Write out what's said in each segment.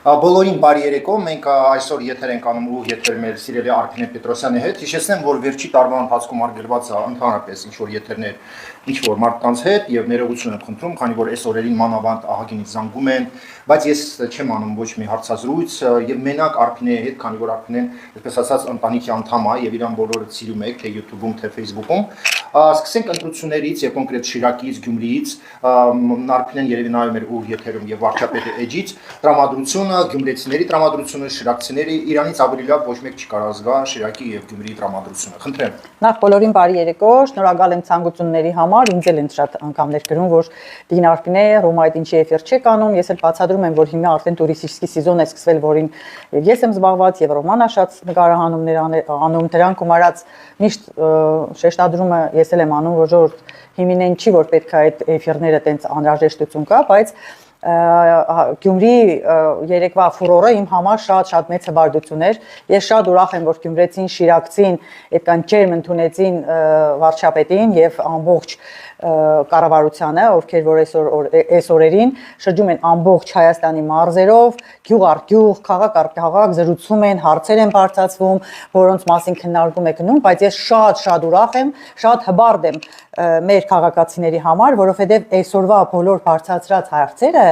Բոլորին բարի երեկո, մենք այսօր եթեր ենք անում ու եթեր մեր սիրելի Արփինե Պետրոսյանի հետ։ Հիշեցնեմ, որ վերջի տարվա ընթացքում արգելված է ընդհանրապես ինչ-որ եթերներ ինչ-որ մարդկանց հետ եւ ներողություն եմ խնդրում, քանի որ այս օրերին մանավանդ ահագինից զանգում են, բայց ես չեմ անում ոչ մի հարցազրույց եւ մենակ Արփինեի հետ, քանի որ Արփինեն, այսպես ասած, ընտանիքի անդամ է եւ իրան բոլորը սիրում եք, թե YouTube-ում, թե Facebook-ում։ Սկսենք ընտրություններից եւ կոնկրետ Շիրակից, Գյումրիից, Արփինեն երևի նայում էր ուր եթերում եւ վարչապետի էջից, տրամադրությունը, գյումրեցիների տրամադրությունը, շիրակցիների իրանից ավելի լավ ոչ մեկ չի կարող զգա Շիրակի եւ Գյումրիի տրամադրությունը։ Խնդրեմ։ Նախ բոլորին բարի երեկո, շնորհակալ եմ ցանկությունների համար, ինձ էլ են շատ անգամներ գրում, որ Դին Արփինե, Ռոմայդ ինչի էֆիր չեք անում, ես էլ բացատրում եմ, որ հիմա արդեն տուրիստический сезон է սկսվել, որին ես եմ զբաղված եւ Ռոմանը շատ նկարահանումներ անում, դրանք ու մարած միշտ շեշտադրումը ես էլ եմ անում, որ ժողովուրդ հիմինեն չի, որ պետք է այդ էֆիրները տենց անհրաժեշտություն կա, բայց Գյումրի երեկվա ֆուրորը իմ համար շատ մեծ հվարդություն էր։ Ես շատ ուրախ եմ, որ գյումրեցին, շիրակցին, այդքան ջերմ ընդունեցին վարչապետին եւ ամբողջ կառավարությանը, ովքեր որ այս օրերին շրջում են ամբողջ Հայաստանի մարզերով, գյուղ առ գյուղ, քաղաք առ քաղաք զրուցում են, հարցեր են բարձրացվում, որոնց մասին քննարկում է գնում, բայց ես շատ ուրախ եմ, շատ հբարդ եմ մեր քաղաքացիների համար, որովհետեւ այսօրվա բոլոր բարձրացրած հարցերը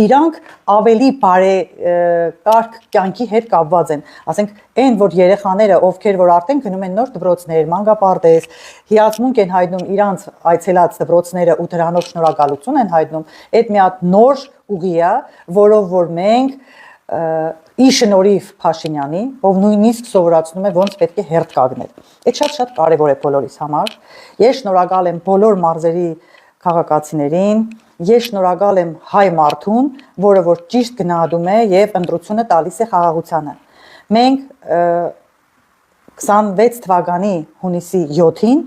իրանք ավելի բարեկարգ կյանքի հետ կապված են, ասենք այն որ երեխաները ովքեր որ արդեն գնում են նոր դպրոցներ, մանկապարտեզ, հիացմունք են հայտնում իրանց այցելած դպրոցները ու դրանով շնորհակալություն են հայտնում, այդ մի հատ նոր ուղի է, որով որ մենք ի շնորհիվ Փաշինյանի, ով նույնիսկ սովորացնում է ոնց պետք է հերթ կանգնել։ Այդ շատ կարևոր է բոլորիս համար։ Ես շնորհակալ եմ բոլոր մարզերի քաղաքացիներին, ես շնորհակալ եմ հայ մարդուն, որը որ ճիշտ գնահատում է եւ ընտրությունը տալիս է խաղաղությանը։ Մենք 26 թվականի հունիսի 7-ին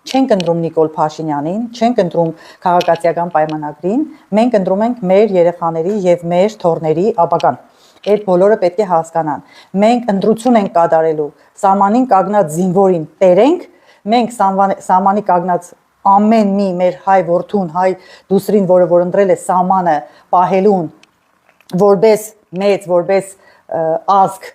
չենք ընտրում Նիկոլ Փաշինյանին, չենք ընտրում քաղաքացիական պայմանագրին, մենք ընտրում ենք մեր երեխաների եւ մեր թոռների ապագան։ Այդ բոլորը պետք է հասկանան։ Մենք ընտրություն ենք կատարելու, սահմանին կանգնած զինվորին տերենք, մենք սահմանի կանգնած ամեն մի մեր հայ որդուն, հայ դուսրին, որը որ ընտրել է սահմանը պահելուն, որպես մեծ, որպես ազգ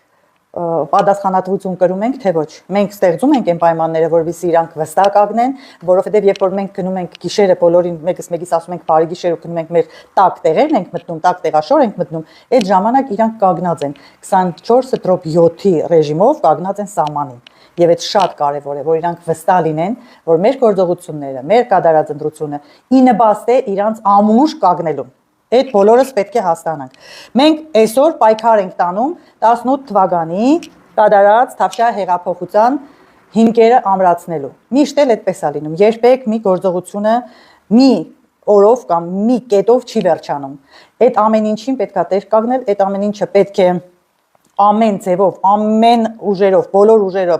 պատասխանատվություն կրում ենք, թե ոչ։ Մենք ստեղծում ենք այն պայմանները, որովհետեւ իրանք վստահ կանգնեն, որովհետեւ երբ որ մենք գնում ենք գիշերը բոլորին մեկից ասում ենք բարի գիշեր ու գնում ենք մեր տակ տեղերն ենք մտնում, տակ տեղաշոր ենք մտնում, այդ ժամանակ իրանք կանգնած են 24/7-ի ռեժիմով կանգնած են սահմանին։ Եվ այդ շատ կարևոր է, որ իրանք վստահ լինեն, որ մեր գործողությունները, մեր կատարած ընտրությունը ի նպաստ է իրանց ամուր կանգնելուն։ Այդ բոլորս պետք է հասկանանք։ Մենք այսօր պայքար ենք տանում 18 թվականի կատարած Թավշյա հեղափոխության հիմքերը ամրացնելու։ Միշտ էլ այդպես է լինում։ Երբեք մի գործողությունը մի օրով կամ մի կետով չի վերջանում։ Այդ ամեն ինչին պետք է տեր կանգնել, այդ ամեն ինչը պետք է ամեն ձևով, ամեն ուժերով,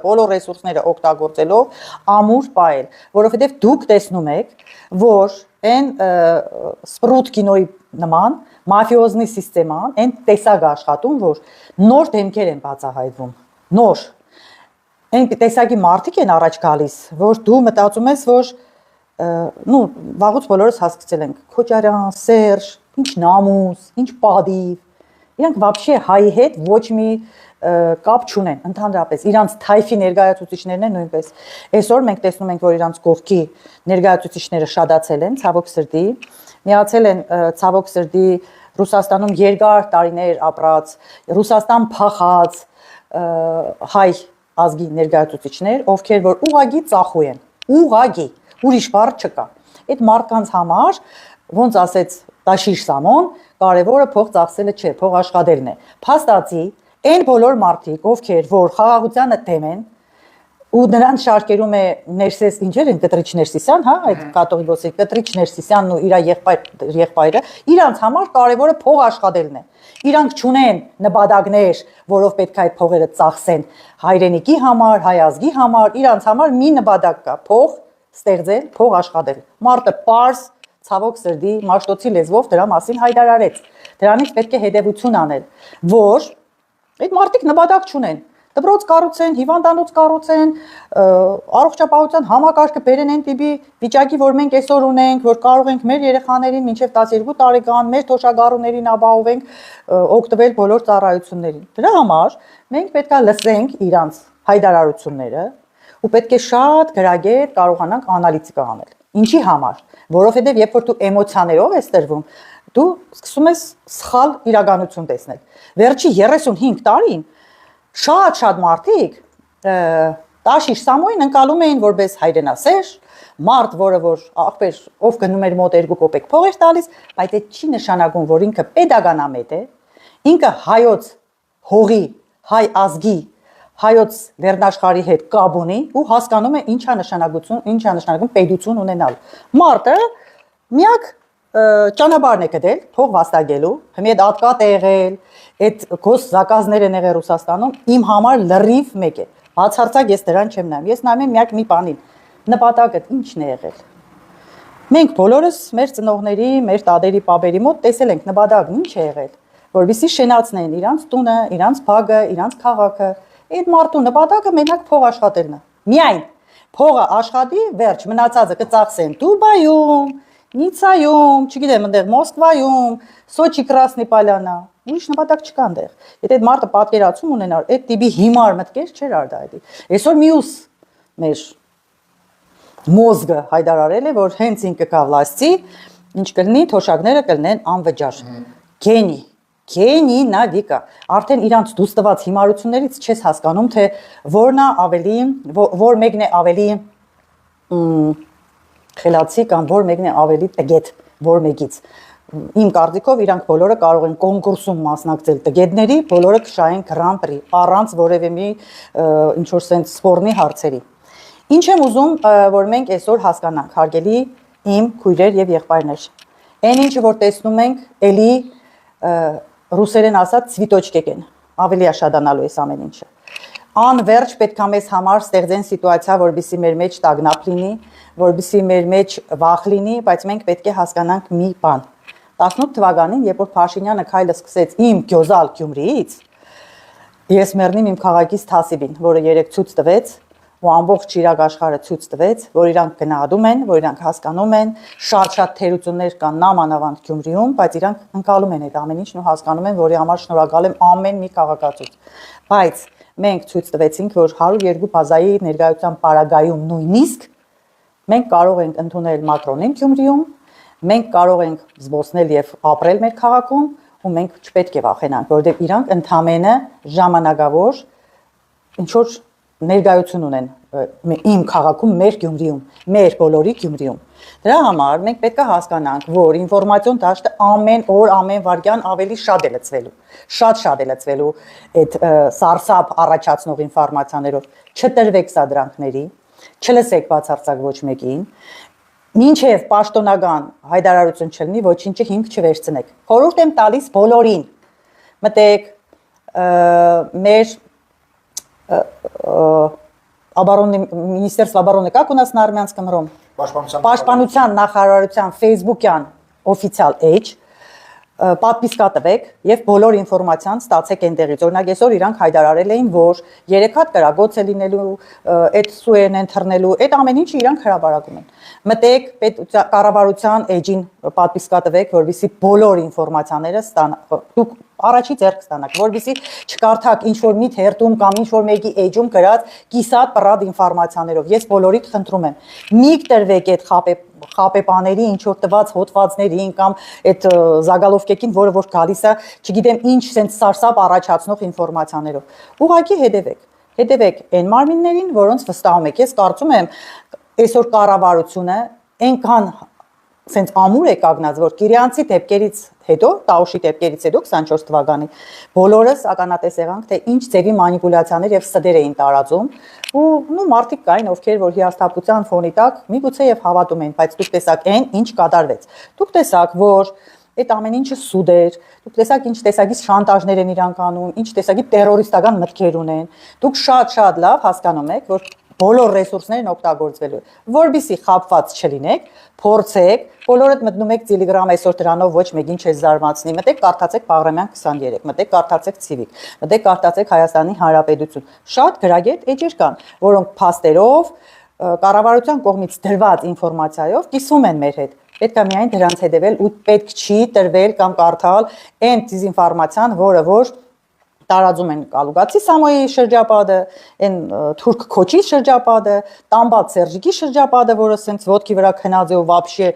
բոլոր ռեսուրսները օգտագործելով ամուր պահել, որովհետև դուք տեսնում եք, որ այն սպրուտ կինոյի նման մաֆիոզնի սիստեման այն տեսակ աշխատում, որ նոր դեմքեր են բացահայտվում, նոր այն տեսակի մարդիկ են առաջ գալիս, որ դու մտածում ես, որ վաղուց բոլորս հասկացել ենք Քոչարյան, Սերժ, ինչ նամուս, ինչ պատիվ, իրանք вообще հայի հետ ոչ մի կապ չունեն, ընդհանրապես իրանց թայֆի ներկայացուցիչներն են նույնպես։ Այսօր մենք տեսնում ենք, որ իրանց կողքի ներկայացուցիչները շատացել են, ցավոք սրտի, միացել են ցավոք սրտի Ռուսաստանում երկար տարիներ ապրած, Ռուսաստան փախած հայ ազգի ներկայացուցիչներ, ովքեր որ ուղագի ծախու են, ուղագի, ուրիշ բառ չկա։ Այդ մարդկանց համար, ոնց ասեց Տաշիր Սամոն, կարևորը փող ծախսելը չէ, փող աշխատելն է։ Փաստացի այն բոլոր մարդիկ, ովքեր որ խաղաղությանը դեմ են, ու նրանց շարքերում է Ներսես ինչեր են Կտրիչ Ներսիսյան, հա, այդ կաթողիկոսի Կտրիչ Ներսիսյանն ու իր եղբայրը, իրանց համար կարևորը փող աշխատելն է։ Իրանք չունեն նպատակներ, որով պետք է այդ փողերը ծախսեն հայրենիքի համար, հայ ազգի համար, իրանց համար մի նպատակ կա՝ փող ստեղծել, փող աշխատել։ Մարդը պարզ ցավոք սրտի մաշտոցի լեզվով դրա մասին հայտարարեց։ Դրանից պետք է հետևություն անել, որ այդ մարդիկ նպատակ չունեն։ դպրոց կառուցեն, հիվանդանոց կառուցեն, առողջապահության համակարգը բերեն այն տիպի վիճակի, որ մենք այսօր ունենք, որ կարող ենք մեր երեխաներին մինչև 12 տարեկան մեր թոշակառուներին ապահովենք օգտվել բոլոր ծառայություններին։ Դրա համար մենք պետք է լսենք իրանց հայտարարությունները ու պետք է շատ գրագետ կարողանանք անալիզիկա անել։ Ինչի համար, որովհետև երբ որ դու էմոցիաներով ես տրվում, դու սկսում ես սխալ իրականություն տեսնել։ Վերջի 35 տարին շատ մարդիկ Տաշիշ Սամոյին ընկալում էին որպես հայրենասեր, մարդ, որը որ ախպեր ով գնում էր մոտ 2 կոպեկ փող էր տալիս, բայց այդ չի նշանակում, որ ինքը pedagogamետ է, ինքը հայոց հողի, հայ ազգի, հայոց լեռնաշխարհի հետ կապ ունի ու հասկանում է ինչա նշանակում պետություն ունենալ։ Մարդը միակ ճանապարհն է գտել փող վաստակելու, հիմա այդ ատկատ է եղել, այդ գոս զակազներ են եղել Ռուսաստանում, իմ համար լրիվ մեկ է։ Բացարձակ ես դրան չեմ նայում։ Ես նայում եմ միակ մի բանին։ Նպատակը ինչն է եղել։ Մենք բոլորս մեր ծնողների, մեր տատերի, պապերի մոտ տեսել ենք նպատակն ինչ է եղել, որովհետեւ շենացնեն իրանց տունը, իրանց փագը, իրանց քաղաքը։ Այդ մարդու նպատակը մենակ փող աշխատելն է։ Միայն փողը աշխատի, վերջ մնացածը կծախսեն Դուբայում, Նիցայում, չգիտեմ, այնտեղ Մոսկվայում, Սոչի Կրասնի Պալյանա, ուրիշ նպատակ չկա այնտեղ։ Եթե այդ մարդը պատկերացում ունենար, այդ տիպի հիմար մտքեր չէր արտահայտի։ Այսօր մյուս մեր մոզգը հայտարարել է, որ հենց ինքը կա վլաստի, ինչ կլինի, թոշակները կլինեն անվճար։ Գենի նադիկա։ Արդեն իրանց դուս տված հիմարություններից չես հասկանում, թե որն է ավելի, որ մեկն է ավելի խելացի կամ որ մեկն է ավելի տգետ, որ մեկից։ Իմ կարծիքով իրանք բոլորը կարող են կոնկուրսում մասնակցել տգետների, բոլորը կշահեն Grand Prix, առանց որևէ մի ինչ որ sense սպորնի հարցերի։ Ինչ եմ ուզում, որ մենք այսօր հասկանանք, հարգելի իմ քույրեր եւ եղբայրներ։ Այն ինչը որ տեսնում ենք, էլի ռուսերեն ասած ցվիտոչկեկ են, ավելի աշադանալու էս ամեն ինչը։ Անverջ պետք է մեզ համար ստեղծեն սիտուացիա, որովհետեւ մեր մեջ տագնապ լինի, որովհետեւ մեր մեջ վախ լինի, բայց մենք պետք է հասկանանք մի բան։ 18 թվականին, երբ որ Փաշինյանը քայլը սկսեց իմ գյոզալ Գյումրիից, ես մեռնիմ իմ քաղաքից Թասիբին, որը երեք ցույց տվեց, ու ամբողջ Իրաք աշխարհը ցույց տվեց, որ իրանք գնահատում են, որ իրանք հասկանում են, շատ թերություններ կան նամանավանդ Գյումրիում, բայց իրանք ընկալում են այդ ամեն ինչն ու հասկանում են, որի համար շնորհակալ եմ ամեն մի քաղաքացուց։ Բայց մենք ցույց տվեցինք, որ 102 բազայի ներկայության պարագայում նույնիսկ մենք կարող ենք ընդունել Մակրոնին Գյումրիում, մենք կարող ենք զբոսնել եւ ապրել մեր քաղաքում, ու մենք չպետք է վախենանք, որովհետեւ իրանք ընդամենը ժամանակավոր ինչ որ ներկայություն ունեն իմ քաղաքում, մեր Գյումրիում, մեր բոլորի Գյումրիում։ Դրա համար մենք պետք է հասկանանք, որ ինֆորմացիոն դաշտը ամեն օր, ամեն վայրկյան ավելի շատ է լցվելու, շատ է լցվելու այդ սարսափ առաջացնող ինֆորմացիաներով։ Չտրվեք սա դրանքների, չլսեք բացարձակ ոչ մեկին, մինչև պաշտոնական հայտարարություն չլինի, ոչինչը հիմք չվերցնեք։ Խորհուրդ եմ տալիս բոլորին, մտեք մեր Министерство обороны, как у нас на армянском ром? Պաշտպանության նախարարության Facebook-յան official page պատվիսկա տվեք եւ բոլոր ինֆորմացիան ստացեք այնտեղից։ Օրինակ այսօր իրանք հայտարարել էին, որ 3 հատ կրագոց է լինելու, այդ սուեն են թռնելու, այդ ամեն ինչը իրանք հրապարակում են։ Մտեք կառավարության էջին պատվիսկա տվեք, որովհետեւ բոլոր ինֆորմացիաները դուք առաջի ձեռք ստանաք, որովհետեւ չկարդաք ինչ որ մի թերթում կամ ինչ որ մեկի էջում գրած կիսատ պրադ ինֆորմացիաներով։ Ես բոլորիդ խնդրում եմ, մի կտրվեք այդ խապեպաների ինչ որ տված հոդվածներին կամ այդ զագալովկեքին, որը որ գալիս է, չգիտեմ ինչ sense սարսափ առաջացնող ինֆորմացիաներով։ Ուղղակի հետևեք այն մարմիններին, որոնց վստահում եք։ Ես կարծում եմ, այսօր կառավարությունը այնքան sense ամուր է կանգնած, որ Կիրյանցի դեպքերից հետո, Տաուշի դեպքերից հետո 24 թվականի բոլորս ականատես եղանք, թե ինչ ձևի մանիպուլյացիաներ եւ ստեր էին տարածում, ու մարդիկ կային, ովքեր որ հիասթափության ֆոնի տակ միգուցե եւ հավատում էին, բայց դուք տեսաք այն, ինչ կատարվեց։ Դուք տեսաք, որ այդ ամեն ինչը սուդ էր, դուք տեսաք ինչ տեսակի շանտաժներ են իրանք անում, ինչ տեսակի տերորիստական մտքեր ունեն։ Դուք շատ լավ հասկանում եք, որ բոլոր ռեսուրսներն օգտագործվելու, որբիսի խապված չլինեք, փորձեք, բոլորդ մտնում եք Telegram այսօր դրանով ոչ մեկին չես զարմացնի, մտեք կարդացեք Բաղրամյան 23, մտեք կարդացեք Civic, մտեք կարդացեք Հայաստանի Հանրապետություն։ Շատ գրագետ էջեր կան, որոնք փաստերով, կառավարության կողմից դրված ինֆորմացիայով կիսվում են մեր հետ։ Պետք է միայն դրանց հետևել ու պետք չի տրվել կամ կարդալ այն դիզինֆորմացիան, որը որ տարածում են Կալուգացի Սամոյի շրջապատը, այն թուրք քոչի շրջապատը, Տամբատ Սերժիկի շրջապատը, որը սենց ոտքի վրա քնած է ու вообще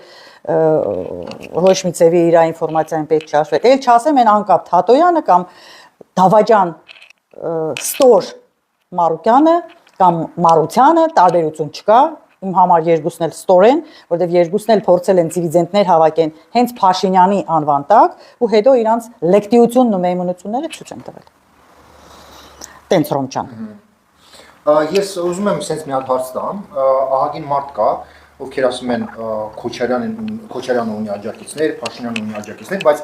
ոչ մի ծևի իր ինֆորմացիան պետք չհաշվել։ Էլ չասեմ այն անկապ Թատոյանը կամ Դավաճան Ստոր Մարուկյանը կամ Մարությանը տարբերություն չկա։ Իմ համար երկուսն էլ ստորեն, որտեղ երկուսն էլ փորձել են դիվիդենտներ հավաքեն հենց Փաշինյանի անվան տակ ու հետո իրանց լեկտիությունն ու մեյմունությունները ցույց են տվել։ Տենց Ռոմչան։ Ես ուզում եմ sense մի հատ հարց տամ, ահագին մարդ կա, ովքեր ասում են Քոչարյանը ունի աջակիցներ, Փաշինյանը ունի աջակիցներ, բայց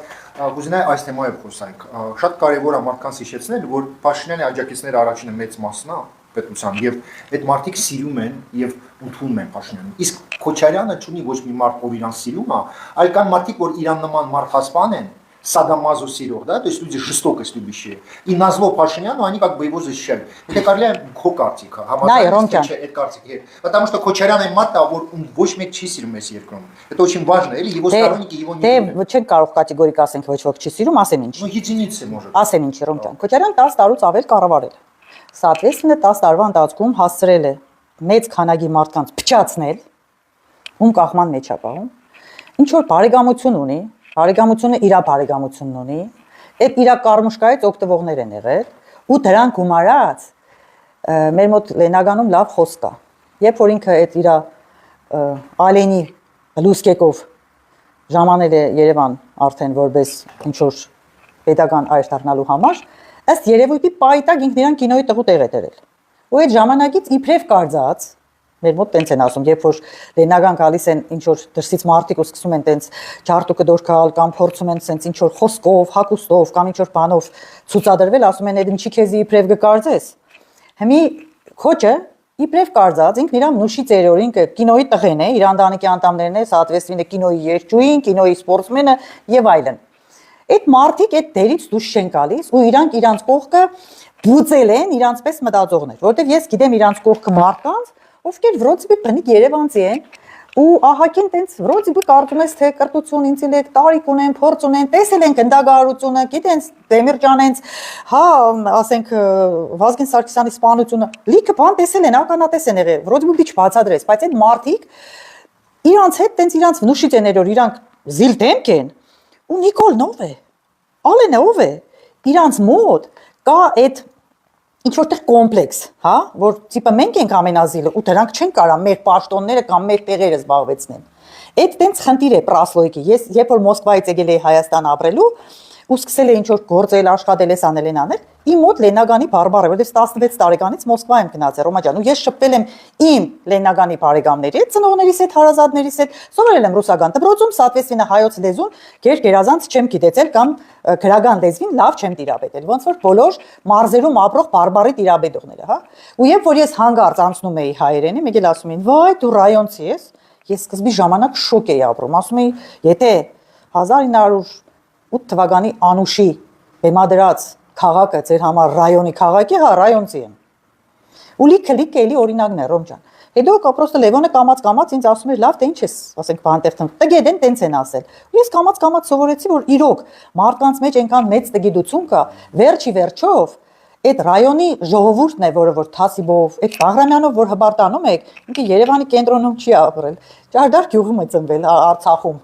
ուզենայի այս թեմայով խոսանք։ Շատ կարևոր է մարդկանց հիշեցնել, որ Փաշինյանի աջակիցները առաջինը մեծ մասն է պետության եւ այդ մարդիկ սիրում են եւ ընդունում են Փաշինյանին։ Իսկ Քոչարյանը չունի ոչ մի մարդ, ով իրան սիրում է, այլ կան մարդիկ, որ իրան նման մարդասպան են, Садамазу сирох, да, то есть люди жестокость любящие. И назло Пашиняну они как бы его защищали. Это корля Кокартика, потому что Кочарян и Мата, он больше мек чисел мессирком. Это очень важно. Или его сторонники его не любят. Вы чем каров категорика ասենք ոչ ոք չսիրում, ասեմ ինչ։ Ну единицы может. Ասեմ ինչ, Ռոմյան։ Քոչարյան 10 տարուց ավել կառավարել։ Соответственно 10 տարվա ընթացքում հասցրել է մեծ քանակի մարդկանց փչացնել, ում կախման մեջ ապահում։ Ինչ որ բարեկամություն ունի, բարեկամությունը իր բարեկամությունն ունի, այդ իր կարմուշկայից օգտվողներ են եղել ու դրանք գումարած մեր մոտ Լենագանում լավ խոսք կա։ Երբ որ ինքը այդ իր Ալենի լուսկեկով ժամանել է Երևան արդեն որպես ինչ որ pedagogan այր դառնալու համար, ըստ երևույթի պայտակ ինքն իրան կինոյի տղու տեղ է դրել։ Ու այդ ժամանակից իբրև կարծած մեր մոտ տենց են ասում, երբ որ Լենագան գալիս են ինչ որ դրսից մարդիկ ու սկսում են տենց ջարտուկը դորքալ կամ փորձում են տենց ինչ որ խոսքով, հակոստով կամ ինչ որ բանով ցուցադրվել, ասում են այդ ինչի քեզի իբրև կկարծես։ Հիմի քոչը իբրև կարծած ինքն իրան նուշի ծերորին կինոյի տղեն է, իր ընտանիքի անդամներն է, соответственно կինոյի երճուին, կինոյի սպորտսմենը եւ այլն։ Այդ մարդիկ այդ դերից դուրս չեն գալիս ու իրանք իրանց կողքը բուծել են իրանցպես մտածողներ, որովհետեւ ես գիտեմ իրանց կողքը մարդկանց ովքեր վրոցի բնիկ Երևանցի են ու ահագին տենց վրոցի կարծում ես թե կրթություն, ինտելեկտ, տարիք ունեն, փորձ ունեն, տեսել են գնդագարությունը, գիտեն Դեմիրճանենց, հա, ասենք Վազգեն Սարգսյանի սպանությունը, լիքը բան տեսել են, ականատես են եղել, վրոցի բիչ բացադրեց, բայց այդ մարդիկ իրանց հետ տենց իրանց վնուշից են երոր, իրանք զիլ դեմք են ու Նիկոլն ով է, Ալենը ով է, իրանց մոտ կա այդ ինչ որտեղ կոմպլեքս, հա, որ տիպը մենք ենք ամենազիլը ու դրանք չեն կարա մեր պաշտոնները կամ մեր տեղերը զբաղեցնեն։ Այդ տենց խնդիր է Պրասլոյկի։ Ես երբ որ Մոսկվայից եկել էի Հայաստան ապրելու ու սկսել էի ինչ որ գործել, աշխատել ես անել են անել, իմ մոտ Լենագանի բարբառը, որտեղ 16 տարեկանից Մոսկվա եմ գնացել, Ռոմա ջան, ու ես շփվել եմ իմ Լենագանի բարեկամների հետ, ծնողներիս հետ, հարազատներիս հետ, սովորել եմ ռուսական դպրոցում, соответственно հայոց լեզուն գերազանց չեմ գիտեցել կամ գրական լեզվին լավ չեմ տիրապետել, ոնց որ բոլոր մարզերում ապրող բարբառի տիրապետողները, հա։ Ու երբ որ ես հանգարց անցնում էի հայերենի, մեկ էլ ասում էին, «Վայ, դու ռայոնցի ես»։ Ես սկզբի ժամանակ շոկ էի ապրում, ասում էի, եթե 1908 թվականի Անուշի բեմադրած քաղաքը ձեր համար ռայոնի քաղաք է, հա, ռայոնցի եմ։ Ու լիքը էլի օրինակն է, Ռոմ ջան։ Հետո կապրոստը Լևոնը կամած ինձ ասում էր, լավ, թե ինչ ես, ասենք բանտերթում, տգեդեն տենց են ասել։ Ու ես կամած սովորեցի, որ իրոք մարդկանց մեջ այնքան մեծ տգեդություն կա, վերջի վերջով այդ ռայոնի ժողովուրդն է, որը որ Թասիբով, այդ Բաղրամյանով, որ հբարտանում եք, ինքը Երևանի կենտրոնում չի ապրել։ Ջարդար գյուղում է ծնվել Արցախում։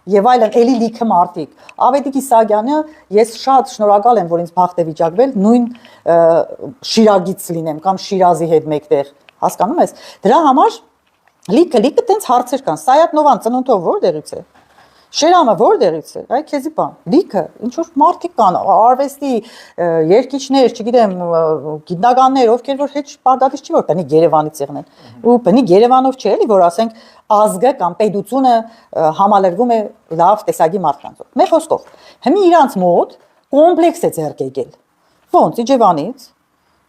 Եվ այլն էլի լիքը մարդիկ։ Ավետիք Իսահակյանը ես շատ շնորհակալ եմ, որ ինձ բախտ է վիճակվել նույն Շիրագից լինեմ կամ Շիրազի հետ մեկտեղ, հասկանում ես։ Դրա համար լիքը տենց հարցեր կան։ Սայաթնովան ծնունդով որտեղից է։ Շերամը որտեղից է։ Այ քեզի բան։ Լիքը ինչ որ մարդիկ կան, արվեստի երգիչներ, չգիտեմ, գիտնականներ, ովքեր որ հեչ պարտադիր չի որ բնիկ Երևանից եղնեն։ Ու բնիկ Երևանով չէ էլի, որ ասենք ազգը կամ պետությունը համալրվում է լավ տեսակի մարդկանցով։ Մեր խոսքով, հիմա իրանց մոտ կոմպլեքս է ձեռք եկել։ Ոնց Իջևանից,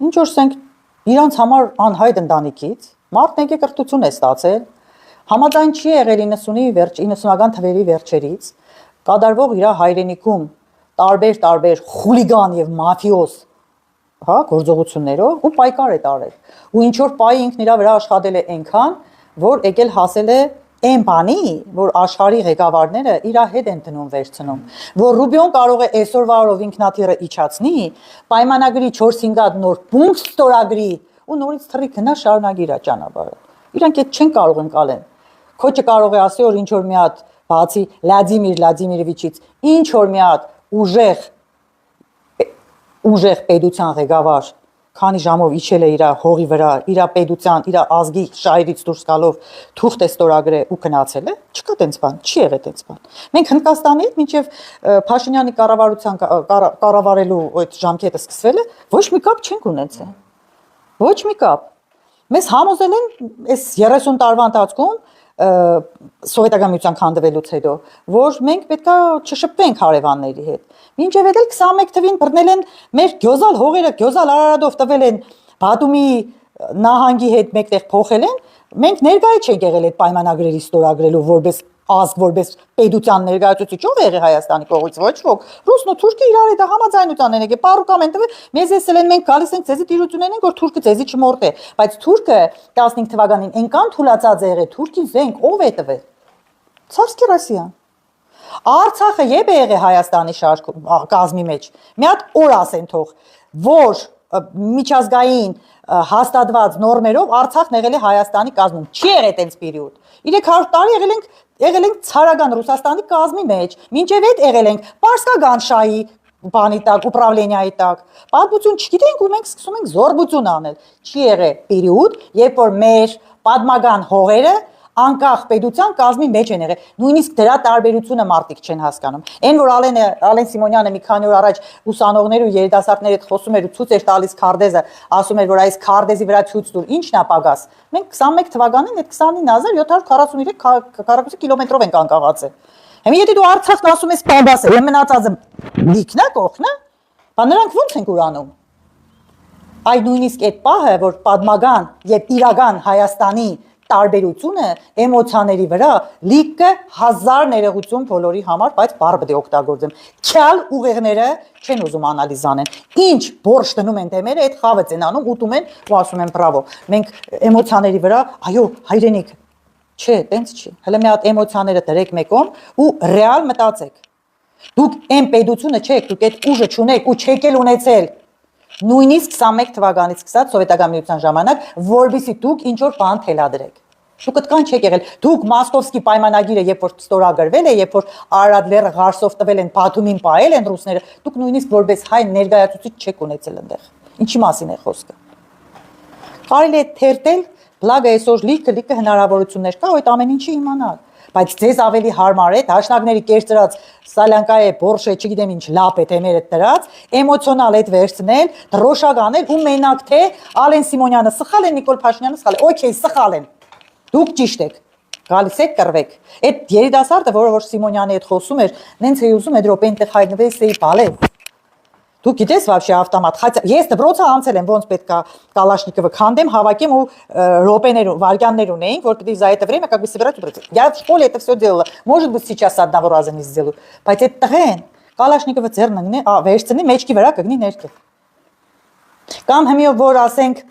ինչ որ ասենք իրանց համար անհայտ ընտանիքից մարդ մեկ է կրթություն է ստացել, համաձայն չի եղել 90-ական թվերի վերջերից, կատարվող իր հայրենիքում տարբեր խուլիգան եւ մաֆիոզ հա գործողություններով ու պայքար է տարել։ Ու ինչ որ պայի ինքն իր վրա աշխատել է այնքան, որ եկել հասել է այն բանի, որ աշխարհի ղեկավարները իր հետ են դնում վերցնում, որ Ռուբիոն կարող է այսօրվա օրով ինքնաթիռը իջացնի, պայմանագրի 4-5 հատ նոր պունկտ ստորագրի ու նորից թռի գնա շարունակի իր ճանապարհը։ Իրանք այդ չեն կարող ընկալեն։ Քոչը կարող է ասի, որ ինչ որ մի հատ բացի Վլադիմիր Վլադիմիրովիչից ինչ որ մի հատ ուժեղ պետության ղեկավար քանի ժամով իջել է իր հողի վրա, իր պետության, իր ազգի շահերից դուրս գալով թուղթ է ստորագրել ու գնացել է, չկա տենց բան, չի եղել տենց բան։ Մենք Հնդկաստանի հետ մինչև Փաշինյանի կառավարության կառավարելու այդ ժամկետը սկսվել է, ոչ մի կապ չենք ունեցել։ Ոչ մի կապ։ Մեզ համոզել են այս 30 տարվա ընթացքում սովետական միության քանդվելուց հետո, որ մենք պետքա չշփվենք հարևանների հետ։ Մինչև էլ 21 թվին բռնել են մեր գյոզալ հողերը, գյոզալ Արարատով տվել են Բաթումի նահանգի հետ մեկտեղ փոխել են, մենք ներկայ չենք եղել այդ պայմանագրերի ստորագրելու որպես ազգ, որպես պետության ներկայացուցիչ ով է եղել Հայաստանի կողմից ոչ ոք։ Ռուսն ու թուրքը իրար հետ համաձայնության են եկել, պարուկամ են տվել, մեզ ասել են մենք գալիս ենք ձեզի տիրություն ենք, որ թուրքը ձեզի չմորթի, բայց թուրքը 15 թվականին այնքան թուլացած է եղել, թուրքին զենք ով է տվել։ Ցարսկի Ռոսիան։ Արցախը ե՞բ է եղել Հայաստանի կազմի մեջ։ Մի հատ օր ասեն թող, որ միջազգային հաստատված նորմերով Արցախն եղել է Հայաստանի կազմում։ Չի եղել տենց պերիոդ։ 300 տարի եղել ենք ցարական Ռուսաստանի կազմի մեջ։ Մինչև այդ եղել ենք Պարսկական շահի բանի տակ, ուպրավլենիայի տակ։ Պատմություն չգիտենք ու մենք սկսում ենք զորբություն անել։ Չի եղել պերիոդ, երբ որ մեր պատմական հողերը անկախ պետության կազմի մեջ են եղել։ Նույնիսկ դրա տարբերությունը մարդիկ չեն հասկանում։ Այն որ Ալեն Սիմոնյանը մի քանի օր առաջ ուսանողներ ու երիտասարդների հետ խոսում էր ու ցույց էր տալիս քարտեզը, ասում էր, որ այս քարտեզի վրա ցույց տուր, ի՞նչն է պակաս։ Մենք 21 թվականին այդ 29743 քառակուսի կիլոմետրով ենք անկախացել։ Հիմա եթե դու Արցախն ասում ես պակաս է, եւ մնացածը լիքն է, կողքն է, բա նրանք ո՞նց են ուրանում։ Այդ նույնիսկ այդ պահը, որ պատմական եւ իրական Հայաստանի տարբերությունը էմոցիաների վրա լիքը հազար ներողություն բոլորի համար, բայց բառ պետք է օգտագործեմ։ Քյալ ուղեղները չեն ուզում անալիզ անեն։ Ինչ բորշ դնում են դեմերը, այդ խավը են անում, ուտում են ու ասում են բրավո։ Մենք էմոցիաների վրա, այո, հայրենիք։ Չէ, տենց չի։ Հələ մի հատ էմոցիաները դրեք մեկում ու ռեալ մտածեք։ Դուք այն պետությունը չեք, դուք այդ ուժը չունեք ու չեք էլ ունեցել։ Նույնիսկ 21 թվականից սկսած սովետական միության ժամանակ, որբիսի դուք ինչ որ բան թելադրեք։ Դուք այդքան չեք եղել։ Դուք Մոսկովսկի պայմանագիրը, երբ որ ստորագրվել է, երբ որ Արարատ լեռը Ղարսով տվել են, Բաթումին պահել են ռուսները, դուք նույնիսկ որպես հայ ներկայացուցիչ չեք ունեցել այնտեղ։ Ինչի մասին է խոսքը։ Կարելի է թերթել, լագը այսօր լիքը հնարավորություններ կա այդ ամեն ինչի իմանալ։ Բայց ձեզ ավելի հարմար է դաշնակների կերծրած սալյանկա է, բորշ է, չգիտեմ ինչ լապ է թեմերը դրած, էմոցիոնալ այդ վերցնել, դրոշակ անել ու մենակ թե Ալեն Սիմոնյանը սխալ է, Նիկոլ Փաշինյանը սխալ է, օքեյ, սխալ են։ Դուք ճիշտ եք։ Գալիս եք կռվեք։ Այդ երիտասարդը, որ Սիմոնյանի հետ խոսում էր, նենց է ուզում այդ րոպեն տեղ հայտնվես էի բալե։ Դուք գիտես вообще ավտոմատ։ Ես դպրոցը անցել եմ, ոնց պետք է Կալաշնիկովը քանդեմ, հավաքեմ ու րոպեներ, վայրկյաններ ունեինք, որ պետք է за это время как бы собирать убрать. Я в школе это все делала. Может быть, сейчас одного раза не сделаю. Բայց այդ տղեն Կալաշնիկովը ձեռն ունի, վերցնի մեջքի վրա կգնի ներքև։ Կամ հիմա որ ասենք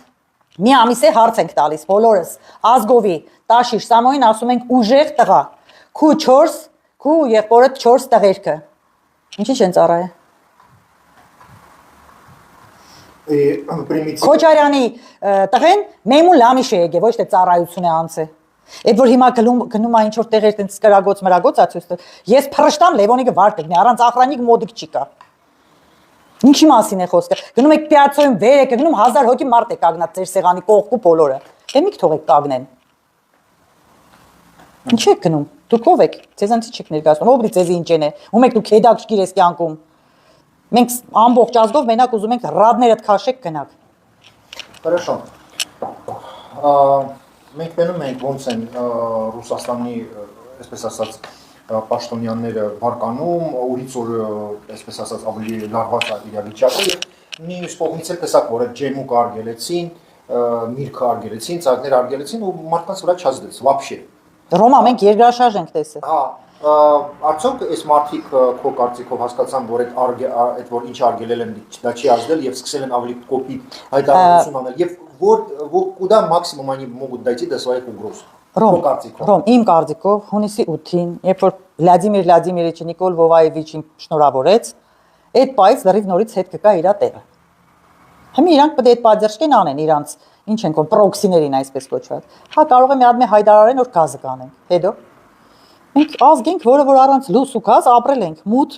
մի ամիս է հարց ենք տալիս բոլորս, ազգովի, Տաշիր, Սամոյին ասում ենք ուժեղ տղա։ Քու 4, քու եղբորը 4 տղերքը։ Ինչի՞ չեն ծառայ։ Քոչարյանի տղեն մեմու լամիշ է եկել, ոչ թե ծառայություն է անցել։ Այդ որ հիմա գնում է ինչ որ տեղեր տենց սկրագոց մրագոց ացույց։ Ես փրշտամ Լևոնիկը վարտիկն է, առանց ախրանիկ մոդիկ չի կա։ Ինչի մասին է խոսքը։ Գնում եք պիացոյում վեր եք, գնում 1000 հոգի մարդ է կանգնած ձեր սեղանի կողքու բոլորը։ Դե միք թողեք կանգնեն։ Ինչ եք գնում։ Դուք ով եք։ Ձեզանցի չեք ներկայացնում։ Ով դի ձեզի ինչ են է։ Ում եք դուք հետաքրքիր ես կյանքում։ Մենք ամբողջ ազգով մենակ ուզում ենք ռադներդ քաշեք գնաք։ Хорошо։ Մենք մնում ենք ոնց են Ռուսաստանի, այսպես ասած, պաշտոնյաները բարկանում, օրից օր, այսպես ասած, ավելի լարված է իրավիճակը։ Մյուս կողմից էլ տեսակ, որ այդ ջեմուկ արգելեցին, միրգը արգելեցին, ծաղիկներ արգելեցին ու մարդկանց վրա չազդեց вообще։ Ռոմա մենք երկրաշարժ ենք տեսել։ Հա, արդյոք այս մարդիկ քո կարծիքով հասկացան, որ այդ որ ինչ արգելել են, դա չի ազդել եւ սկսել են ավելի կոպիտ հայտարարություն անել եւ որ куда максимум они могут дойти до своих угроз։ Ռոմ, իմ կարծիքով հունիսի 8-ին, երբ որ Վլադիմիր Վլադիմիրիչը Նիկոլ Վովայևիչին շնորհավորեց, այդ պայից լրիվ նորից հետ կգա իր տեղը։ Հիմա իրանք պետք է այդ պատժերշկեն անեն իրանց, ինչ են կոն պրոքսիներին այսպես կոչված։ Հա կարող է մի հատ մի հայտարարեն որ գազը կանենք։ Հետո մենք ազգ ենք, որը որ առանց լույս ու գազ ապրել ենք մութ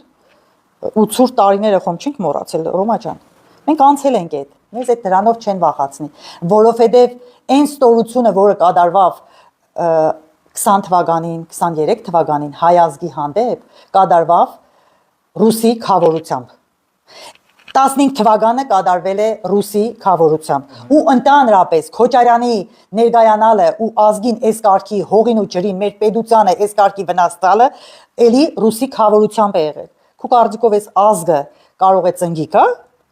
ու ցուրտ տարիները խոմ չենք մոռացել Ռոմա ջան։ Մենք անցել ենք այդ։ Մեզ այդ դրանով չեն վախացնի, որովհետև այն ստորությունը, որը կատարվավ 20 թվականին, 23 թվականին հայ ազգի հանդեպ կատարվավ ռուսի խավորությամբ։ 15 թվականը կատարվել է ռուսի խավորությամբ ու ընդհանրապես Քոչարյանի ներկայանալը ու ազգին այս կարգի հողին ու ջրին մեր պետությանը այս կարգի վնաս տալը էլի ռուսի խավորությամբ է եղել։ Քո կարծիքով այս ազգը կարող է ծնգի կա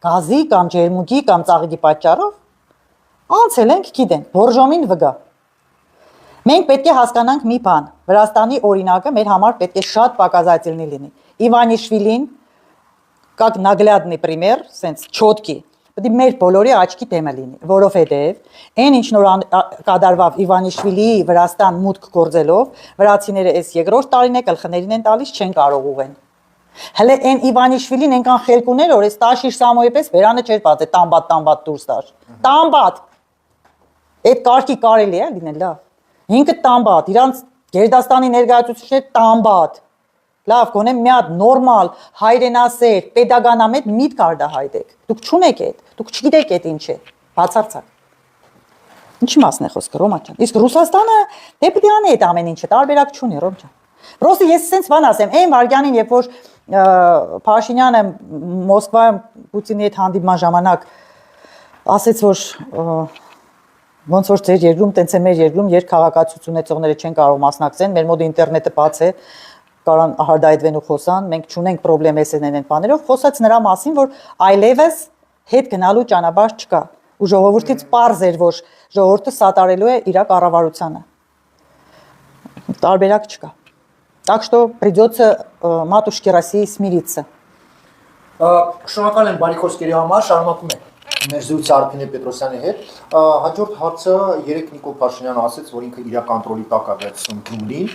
գազի կամ ջերմուկի կամ ծաղիկի պատճառով անցել ենք գիտենք բորժոմին վգա։ Մենք պետք է հասկանանք մի բան Վրաստանի օրինակը մեր համար պետք է շատ պակասательный լինի Իվանիշվիլին как наглядный пример, sense четкий, պետք է մեր բոլորի աչքի դեմը լինի, որովհետև այն ինչ նոր կատարվավ Իվանիշվիլիի Վրաստան մուտք գործելով, վրացիները այս երկրորդ տարին է գլխներին են տալիս չեն կարող ուղեն։ Հələ այն Իվանիշվիլին այնքան խելք ուներ, որ այս Տաշիր Սամոյի պես վերանը չէր բացել, տամբատ դուրս տար։ Տամբատ։ Այդ կարգի կարելի է լինել, լավ։ Ինքը տամբատ, իրանց Գերդաստանի ներկայացուցիչները տամբատ։ Լավ, գոնե մի հատ նորմալ հայրենասեր, pedagogamետ միտք արդահայտեք։ Դուք չունեք այդ, դուք չգիտեք այդ ինչ է, բացարձակ։ Ինչի մասն է խոսքը, Ռոմա ջան։ Իսկ Ռուսաստանը դե պիտի անի այդ ամեն ինչը, տարբերակ չունի, Ռոմ ջան։ Պրոստը ես sense բան ասեմ, այն վարքյանին, երբ որ Փաշինյանը Մոսկվայում Պուտինի հետ հանդիպման ժամանակ ասեց, որ ոնց որ ձեր երկրում, տենց է մեր երկրում, երբ քաղաքացիություն ունեցողները չեն կարող մասնակցեն, մեր մոտ ինտերնետը բաց է, կարան հարդայտվեն ու խոսան, մենք չունենք պրոբլեմ SNN-ն բաներով, խոսած նրա մասին, որ այլևս հետ գնալու ճանապարհ չկա։ Ու ժողովրդից պարզ էր, որ ժողովուրդը սատարելու է իր կառավարությանը։ Տարբերակ չկա։ Так что придется матушке России смириться. Շնորհակալ եմ բարի խոսքերի համար, շարունակում ենք մեր զրույցը Արփինե Պետրոսյանի հետ։ Հաջորդ հարցը երեք Նիկոլ Փաշինյանը ասաց, որ ինքը իր կոնտրոլի տակ է վերցնում Գյումրին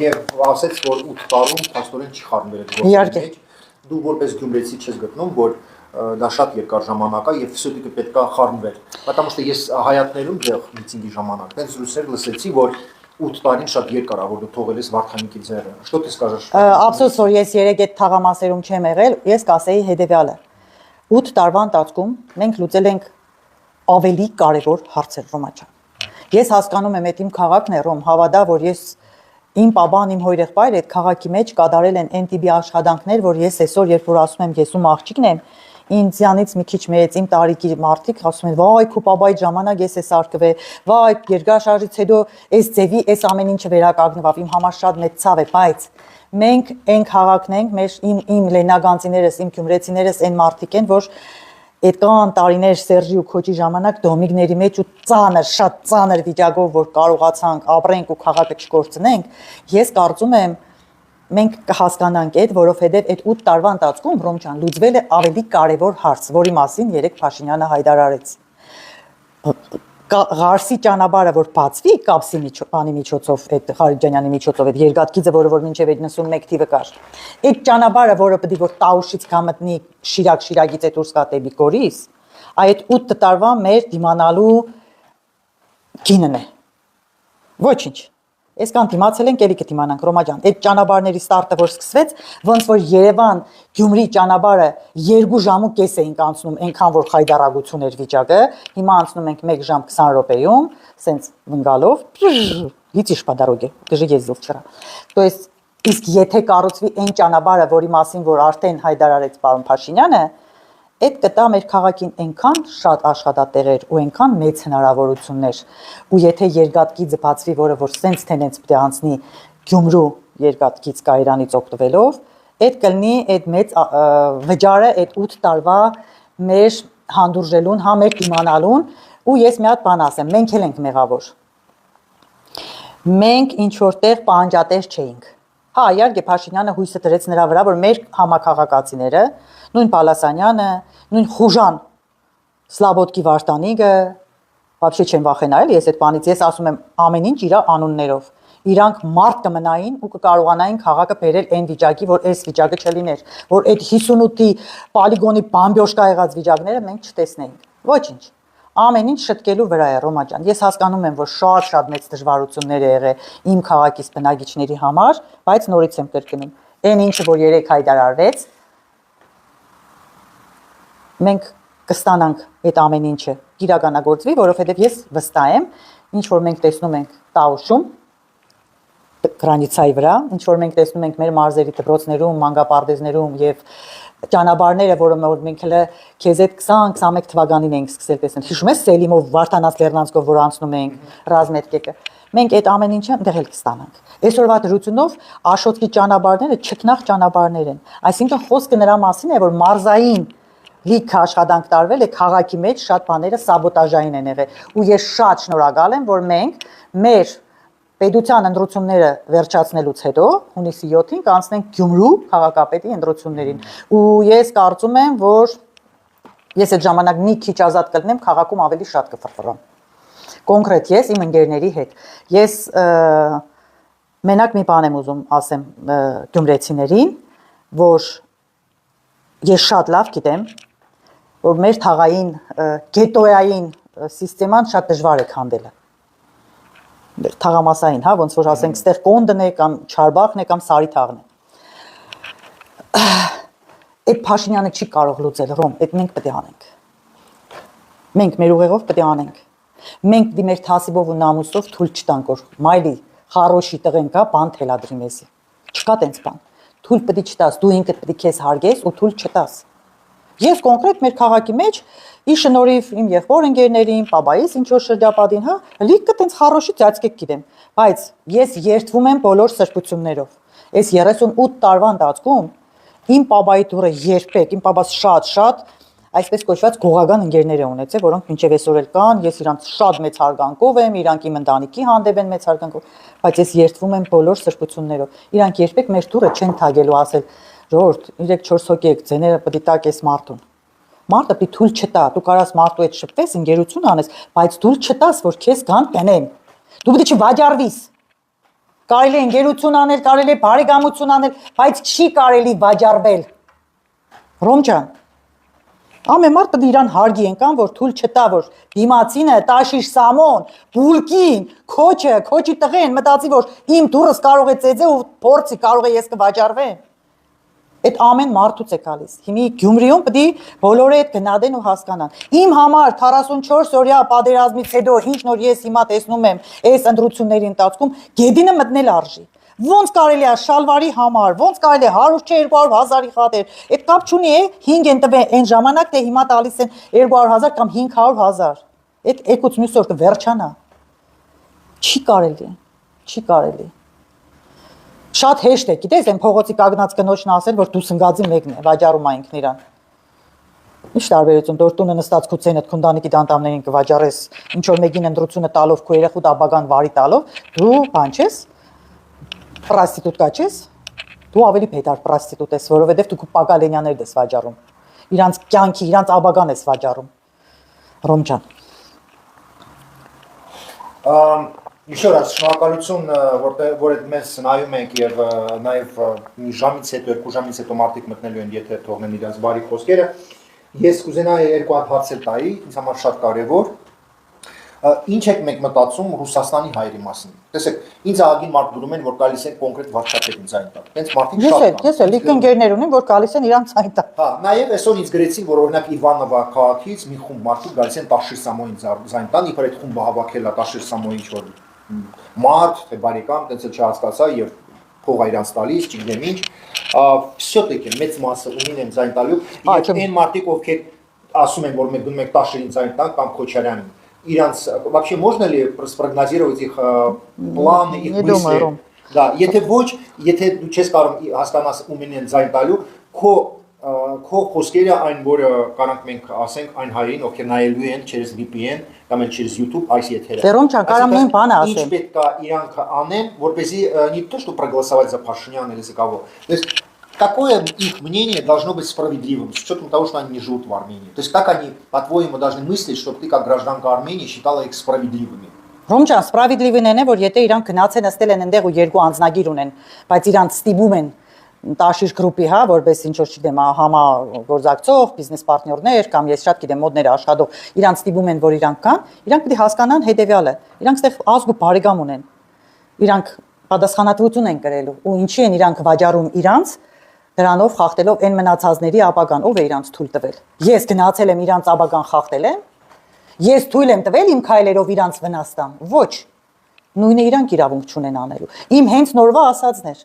եւ ասաց, որ 8 տարում փաստորեն չի խառնվել այդ գործի մեջ։ Դու որպես գյումրեցի չես գտնում, որ դա շատ երկար ժամանակ է եւ все-таки պետք է խառնվել։ Потому что ես հայատներում դեղ միտինգի ժամանակ դες ռուսեր լսեցի, որ 8 տարին շատ երկար է, որ դու թողել ես Վարդանիկի ձեռը։ Что ты скажешь? Ափսոս որ ես երեք այդ թաղամասերում չեմ եղել, ես կասեի հետեւյալը։ 8 տարվա ընթացքում մենք լուծել ենք ավելի կարևոր հարցեր, Ռոմա ջան։ Ես հասկանում եմ, այդ իմ քաղաքն է, Ռոմ, հավատա, որ ես իմ պապան, իմ հորեղբայրը այդ քաղաքի մեջ կատարել են այն տիպի աշխատանքներ, որ ես այսօր երբ որ ասում եմ ես ում աղջիկն եմ, ինձանից մի քիչ մեծ իմ տարիքի մարդիկ ասում են վայ քո պապայի ժամանակ ես էս արկվել, վայ երկրաշարժից հետո այս ձևի այս ամեն ինչը վերականգնվավ, իմ համար շատ մեծ ցավ է, բայց մենք այն քաղաքն ենք, մեր իմ լենագանցիներս, իմ գյումրեցիներս այն մարդիկ են, որ այդ կան տարիներ Սերժի ու Քոչի ժամանակ դոմիկների մեջ ու ծանր, շատ ծանր վիճակով, որ կարողացանք ապրենք ու քաղաքը չկորցնենք, ես կարծում եմ մենք կհասկանանք այդ, որովհետև այդ 8 տարվա ընթացքում Ռոմ ջան լուծվել է ավելի կարևոր հարց, որի մասին երեք Փաշինյանը հայտարարեց։ Ղարսի ճանապարհը որ բացվի կապսի բանի միջոցով, այդ Ղարիջանյանի միջոցով, այդ երկաթգիծը, որը որ մինչև 91 թիվը կար։ Այդ ճանապարհը, որը պետք է որ Տաուշից կամտնի Շիրակ, Շիրակից է դուրս գա դեպի Գորիս, այդ 8 տարվա մեր դիմանալու գինն է։ Ոչինչ։ Այսքան դիմացել ենք, ելի կդիմանանք Ռոմա ջան։ Այդ ճանապարհների ստարտը որ սկսվեց, ոնց որ Երևան Գյումրի ճանապարհը 2 ժամ ու կես էինք անցնում, այնքան որ խայդարագություն էր վիճակը, հիմա անցնում ենք 1 ժամ 20 րոպեում, սենց վնգալով, լիցիշ по дороге, даже ездил вчера. То есть իսկ եթե կառուցվի այն ճանապարհը, որի մասին որ արդեն հայտարարեց պարոն Փաշինյանը, այդ կտա մեր քաղաքին այնքան շատ աշխատատեղեր ու այնքան մեծ հնարավորություններ ու եթե երկաթգիծը բացվի, որը որ սենց տենենց պետք է անցնի Գյումրու երկաթգիծ կայարանից օգտվելով, այդ կլինի այդ մեծ վճարը այդ 8 տարվա մեր հանդուրժելուն, հա մեր դիմանալուն Ու ես մի հատ բան ասեմ, մենք էլ ենք մեղավոր։ Մենք ինչ որտեղ պահանջատեր չէինք։ Հա, իհարկե Փաշինյանը հույսը դրեց նրա վրա, որ մեր համակարգացիները, նույն Պալասանյանը, նույն Խուժան Սլաբոդկի Վարդանիկը, вообще չեն վախենալ, ես այդ բանից, ես ասում եմ ամեն ինչ իր անուններով։ Իրանք մարդ կմնային ու կկարողանային քաղաքը բերել այն վիճակի, որ այս վիճակը չլիներ, որ այդ 58-ի պոլիգոնի բամբյոշկա եղած վիճակները մենք չտեսնեինք։ Ոչինչ։ Ամեն ինչ շտկելու վրա է, Ռոմա ջան։ Ես հասկանում եմ, որ շատ մեծ դժվարություններ է եղել իմ քաղաքից բնակիչների համար, բայց նորից եմ կրկնում։ Այն ինչը որ երեք հայտարարվեց, մենք կստանանք այդ ամեն ինչը իրականագործվի, որովհետև ես վստահ եմ, ինչ որ մենք տեսնում ենք Տաուշում, գրանիցայի վրա, ինչ որ մենք տեսնում ենք մեր մարզերի դպրոցներում, մանկապարտեզներում եւ ճանապարհները, որը մենք հենց քեզ այդ 20-21 թվականին ենք սկսել տեսնել։ Հիշում ես Սելիմով, Վարդանանց Լեռնանցկով, որ անցնում ենք ռազմետկեկը։ Մենք այդ ամեն ինչը դեղ էլ կստանանք։ Այսօրվա դրությունով Աշոտկի ճանապարհները չքնաղ ճանապարհներ են։ Այսինքն խոսքը նրա մասին է, որ մարզային լիքը աշխատանք տարվել է քաղաքի մեջ, շատ բաները սաբոտաժային են եղել։ Ու ես շատ շնորհակալ եմ, որ մենք մեր Պետության ընտրությունները վերջացնելուց հետո հունիսի 7-ին կանցնենք Գյումրու քաղաքապետի ընտրություններին։ Ու ես կարծում եմ, որ ես այդ ժամանակ մի քիչ ազատ կլինեմ, քաղաքում ավելի շատ կֆրֆռամ։ Կոնկրետ ես իմ ընկերների հետ։ Ես մենակ մի բան եմ ուզում ասեմ գյումրեցիներին, որ ես շատ լավ գիտեմ, որ մեր թաղային գետոյային սիստեման շատ դժվար է քանդելը։ Թաղամասային, հա, ոնց որ ասենք, ստեղ կոնդն է կամ Չարբախն է կամ Սարիթաղն է։ Այդ Փաշինյանը չի կարող լուծել, Ռոմ, այդ մենք պետք է անենք։ Մենք մեր ուղեղով պետք է անենք։ Մենք դի մեր թասիբով ու նամուսով թույլ չտանք, որ մայլի խարոշի տղեն կա, բան թելադրի մեզի։ Չկա տենց բան։ Թույլ պետք է չտաս, դու ինքդ պետք է քեզ հարգես ու թույլ չտաս։ Ես կոնկրետ մեր քաղաքի մեջ ի շնորհիվ իմ եղբոր ընկերներին, պապայիս ինչ որ շրջապատին, հա, լիքը տենց խարոշի ծածկեք գիտեմ, բայց ես երդվում եմ բոլոր սրբություններով։ Այս 38 տարվա ընթացքում իմ պապայի դուրը երբեք, իմ պապաս շատ այսպես կոչված գողական ընկերներ է ունեցել, որոնք մինչև այսօր էլ կան, ես իրանց շատ մեծ հարգանքով եմ, իրանք իմ ընտանիքի հանդեպ են մեծ հարգանքով, բայց ես երդվում եմ բոլոր սրբություններով։ Իրանք երբեք մեր դուրը չեն թագելու ասել, ժողովուրդ, 3-4 հոգի եք, ձեները պետք է տակ էս մարդուն։ Մարդը պիտի թույլ չտա, դու կարաս մարդու հետ շփվես, ընկերություն անես, բայց թույլ չտաս, որ քեզ գան տնեն։ Դու պետք է վաճառվիս։ Կարելի է ընկերություն անել, կարելի է բարեկամություն անել, բայց չի կարելի վաճառվել։ Ռոմ ջան, ամեն մարդ պետք է իրան հարգի ենկան, որ թույլ չտա, որ դիմացինը տաշիր սամոն, բուլկին, քոչի տղեն մտածի, որ իմ դուրս կարող է ծեծե ու փորձի կարող է ես կվաճառվեմ։ Այդ ամեն մարդուց է գալիս։ Հիմի Գյումրիում պետք է բոլորը այդ գնադեն ու հասկանան։ Իմ համար 44 օրյա պատերազմից հետո ինչ նոր ես հիմա տեսնում եմ այս ընտրությունների ընթացքում գեդինը մտնել արժի։ Ոնց կարելի է շալվարի համար, ոնց կարելի է 100 չէ 200,000-ի խատեր։ Այդ կապ չունի է 5 են տվել այն ժամանակ թե հիմա տալիս են 200,000 կամ 500,000։ Այդ եկուց մյուս օր կվերջանա։ Չի կարելի։ Շատ հեշտ է, գիտես, այն փողոցի կանգնած կնոջն ասել, որ դու սնգածի մեկն է, վաճառում այն իրան։ Ինչ տարբերություն, դու տունը նստած քուցեն այդ քունդանիկի դանդամներին կվաճառես, ինչ որ մեկին ընտրությունը տալով, քո երեխու ապագան վարի տալով, դու բան չես, պրոստիտուտկա չես, դու ավելի փետար պրոստիտուտ ես, որովհետև դու պակալենյաներ ես վաճառում։ Իրանց կյանքի, իրանց ապագան ես վաճառում։ Ռոմ ջան։ Еще раз, շնորհակալություն, որ այդ մեզ նայում ենք եւ նաեւ մի ժամից հետո, 2 ժամից հետո մարդիկ մտնելու են, եթե թողնեն իրենց բարի խոսքերը։ Ես կուզենայի երկու հատ հարցեր տայի, ինձ համար շատ կարեւոր։ Ինչ եք մենք մտածում Ռուսաստանի հայերի մասին։ Տեսեք, ինձ ահագին մարդ դուրում են, որ գալիս են կոնկրետ վարչապետին ցայն տալ։ Տենց մարդիկ շատ կան։ Ես էլ լիք ընկերներ ունեմ, որ գալիս են իրան ցայն տալ։ Հա, նաեւ այսօր ինձ գրեցին, որ օրինակ Իվանովա քաղաքից մի խումբ մարդիկ գալիս են Տաշիր Սամոյին ցայն տան, իբր այդ խումբը հավաքել է Տաշիր Սամոյի ինչ-որ մարդ, թե բարեկամ, տենց էլ չհասկացա եւ փողա իրանց տալիս, չգիտեմ ինչ, всё-таки մեծ մասը ունին են ցայն տալու, եւ այն մարդիկ ովքեր ասում են, որ մենք գնում ենք Տաշիրին ցայն տանք կամ Քոչարյանին, իրանց вообще можно ли спрогнозировать их планы, их мысли? Да, եթե ոչ, եթե դու չես կարող հասկանաս ումին են ցայն տալու, քո քո խոսքերը այն որը կանանք մենք ասենք այն հայերին ովքեր նայելու են через VPN կամ էլ через YouTube այս եթերը։ Դերոմ չան կարամ նույն բանը ասեմ։ Ինչ պետք է իրանք անեն, որպեսզի не то что проголосовать за Пашиняна или за кого. То есть какое их мнение должно быть справедливым с учетом того, что они не живут в Армении. То есть как они, по-твоему, должны мыслить, чтобы ты как гражданка Армении считала их справедливыми? Ռոմջան սպրավիդլիվին են, որ եթե իրանք գնացեն նստել են այնտեղ ու երկու անձնագիր ունեն, բայց իրանք ստիպում են տաշիր գրուպի, հա, որպես ինչ որ չգիտեմ, համագործակցող, բիզնես պարտներներ կամ ես շատ գիտեմ մոդները աշխատող, իրանք ստիպում են, որ իրանք կան, իրանք պետք է հասկանան հետեւյալը։ Իրանք այդտեղ ազգ ու բարեկամ ունեն։ Իրանք պատասխանատվություն են կրելու ու ինչի են իրանք վաճառում իրանք դրանով խախտելով այն մնացածների ապագան, ով է իրանք թույլ տվել։ Ես գնացել եմ իրանք ապագան խախտել եմ։ Ես թույլ եմ տվել իմ քայլերով իրանք վնաստան։ Ոչ։ Նույնը իրանք իրավունք չունեն անելու։ Իմ հենց նորվա ասածն էր։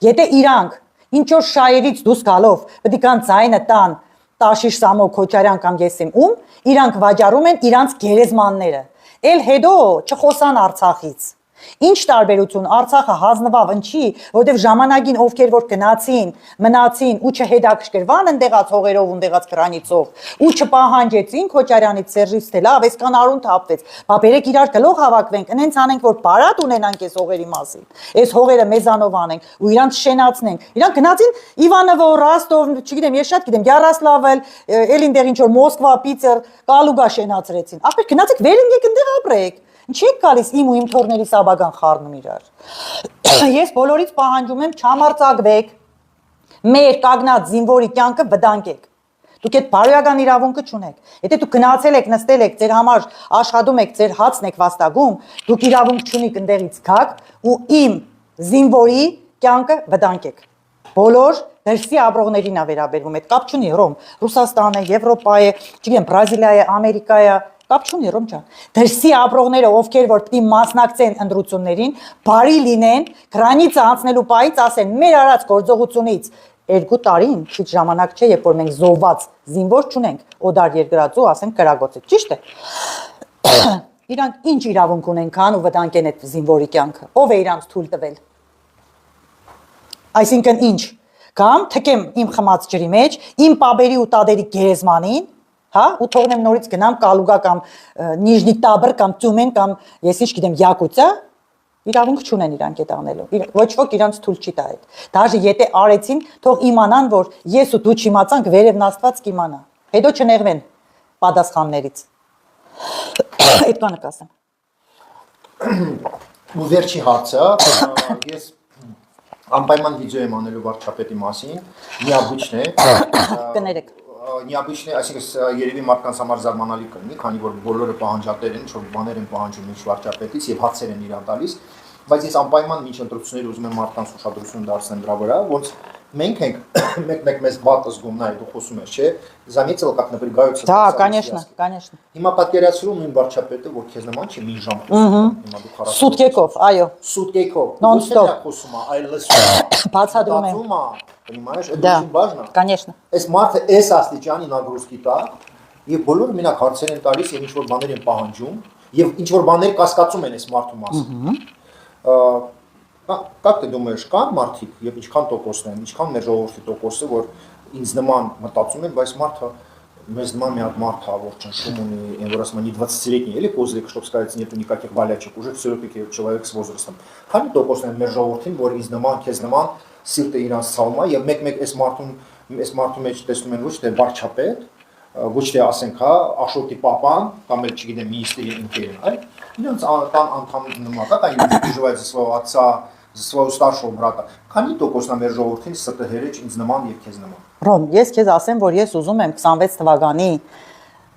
Եթե իրանք ինչ որ շայերից դուրս գալով պետք է կան ձայնը տան Տաշիր Սամո Քոչարյան կամ ես եմ ում, իրանք վաճառում են իրանք գերեզմանները։ Էլ հետո չխոսան Արցախից։ Ինչ տարբերություն Արցախը հանձնվավ ինչի, որտեղ ժամանակին ովքեր որ գնացին, մնացին ու չհետաքրքրվան ընդեղած հողերով ընդեղած կրանիցով ու չպահանջեցին Քոչարյանից Սերժից թե լավ, այսքան արուն թափվեց։ Բա բերեք իրար գլող հավաքվենք, ընենց անենք որ բարատ ունենանք այս հողերի մասին։ Այս հողերը մեզանով անենք ու իրանց շենացնենք։ Իրանք գնացին Իվանովո, Ռոստով, չգիտեմ, ես շատ գիտեմ, Յարոսլավել, էլ ինտեղ ինչ որ Մոսկվա, Պիտեր, Կալուգա շենացրեցին։ Ապեր գնացեք վեր ընկեք ընդեղ ապրեք։ Ինչի՞ եք գալիս իմ ու իմ թորներից աբագան խառնում իրար։ Ես բոլորից պահանջում եմ չամարցակվեք։ Մեր կագնած զինվորի կյանքը վտանգեք։ Դուք այդ բարոյական իրավունքը չունեք։ Եթե դուք գնացել եք, նստել եք, ձեր համար աշխատում եք, ձեր հացն եք վաստակում, դուք իրավունք չունեք ընդեղից գաք ու իմ զինվորի կյանքը վտանգեք։ Բոլոր դրսի ապրողներին է վերաբերվում, այդ կապ չունի Ռոմ, Ռուսաստանը, Եվրոպա է, չգիտեմ, Բրազիլիա է, Ամերիկա է, կապ չունի Ռոմ ջան։ Դրսի ապրողները, ովքեր որ պիտի մասնակցեն ընտրություններին, բարի լինեն, գրանիցը անցնելու պահից ասեն, մեր արած գործողությունից 2 տարին քիչ ժամանակ չէ, երբ որ մենք զոհված զինվոր չունենք, օդար երկրածու, ասենք կրագոցը, ճիշտ է։ Իրանք ինչ իրավունք ունեն քան ու վտանգեն այդ զինվորի կյանքը։ Ով է իրանց թույլ տվել։ Այսինքն ինչ, կամ թքեմ իմ խմած ջրի մեջ, իմ պաբերի ու տադերի գերեզմանին, հա, ու թողնեմ նորից գնամ Կալուգա կամ Նիժնի Տաբր կամ Տյումեն կամ ես ինչ գիտեմ Յակուտիա, իրավունք չունեն իրանք այդ անելու։ Ոչ ոք իրանց թույլ չի տա այդ։ Դաժե եթե արեցին, թող իմանան, որ ես ու դու չիմացանք, վերևն Աստված կիմանա։ Հետո չնեղվեն պատասխաններից։ Այդ բանը կասեմ։ Ու վերջի հարցը, ես անպայման վիդեո եմ անելու վարչապետի մասին, միաբույջն է։ Կներեք։ Необычный, այսինքն երևի մարդկանց համար զարմանալի կլինի, քանի որ բոլորը պահանջատեր են, ինչ-որ բաներ են պահանջում ինչ վարչապետից եւ հարցեր են իրան տալիս, բայց ես անպայման մինչ ընտրությունները ուզում եմ մարդկանց ուշադրություն դարձնել դրա վրա, ոնց մենք ենք մեկ-մեկ մեզ բաթ զգում, նայ դու խոսում ես, չէ՞, заметил, как напрягаются. Да, конечно, конечно. Հիմա պատկերացրու նույն վարչապետը, որ քեզ նման չի մի ժամ խոսում, հիմա դու խարաշ։ Սուտկեքով, այո։ Սուտկեքով։ Non-stop. Խոսում է, այլ լսում։ Բացատրում եմ։ Понимаешь, это Да, очень важно. Конечно. Այս մարդը այս աստիճանի նագրուսկի տակ եւ բոլորը մենակ հարցեր են տալիս եւ ինչ որ բաներ են պահանջում եւ ինչ որ բաներ կասկածում են այս մարդու մասին։ Как ты думаешь, կան մարդիկ եւ ինչքան տոկոսն են, ինչքան մեր ժողովրդի տոկոսը, որ ինձ նման мտածում են, բայց մարդը մեզ նման մի հատ մարդ է, որ ճնշում ունի, այն որ ասում են 20-летний, или козлик, чтобы сказать, нету никаких болячек, уже все таки человек с возрастом։ Քանի տոկոսն են մեր ժողովրդին, որ ինձ նման, քեզ նման սիրտը իրանց ցավում է եւ մեկ-մեկ այս մարդու մեջ տեսնում են ոչ թե վարչապետ, ոչ թե ասենք հա Աշոտի պապան կամ էլ չգիտեմ մինիստրի ընկերն, այլ իրանց տան անդամ նման, как они переживают за своего отца, за своего старшего брата։ Քանի տոկոսն է մեր ժողովրդին սրտը հերեջ ինձ նման եւ քեզ նման։ Ռոմ, ես քեզ ասեմ, որ ես ուզում եմ 26 թվականի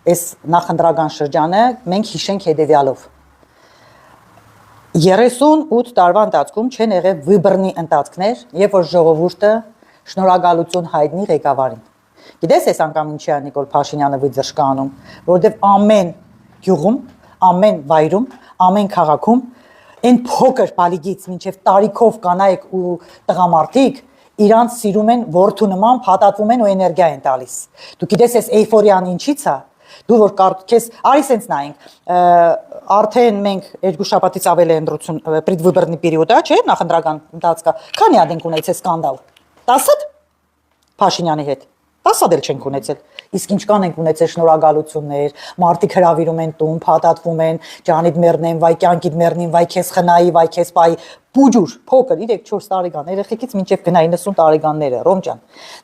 այս նախընտրական շրջանը մենք հիշենք հետեւյալով։ 38 տարվա ընթացքում չեն եղել վիբրնի ընթացքներ, երբ որ ժողովուրդը շնորհակալություն հայտնի ղեկավարին։ Գիտես այս անգամ ինչի է Նիկոլ Փաշինյանը վիճ կանում, որովհետև ամեն գյուղում, ամեն վայրում, ամեն քաղաքում այն փոքր բալիգից մինչև տարիքով կանայք ու տղամարդիկ իրանց սիրում են որդու նման փաթաթվում են ու էներգիա են տալիս։ Դու գիտես այս էյֆորիան ինչից է։ Դու որ քեզ արի սենց նայենք, արդեն մենք երկու շաբաթից ավել է ընտրություն предвыборный период, չէ՞, նախընտրական ընթացքա։ Քանի հատ ենք ունեցել սկանդալ։ 10-ը Փաշինյանի հետ։ 10-ել չենք ունեցել։ Իսկ ինչ կան ենք ունեցել շնորհակալություններ, մարդիկ հրավիրում են տուն, փաթաթվում են, ջանիդ մեռնեն, վայ կյանքիդ մեռնին, վայ քեզ խնայի, վայ քեզ պայի, բուջուր, փոքր 3-4 տարեկան երեխեքից մինչև գնա 90 տարեկանները, Ռոմ ջան։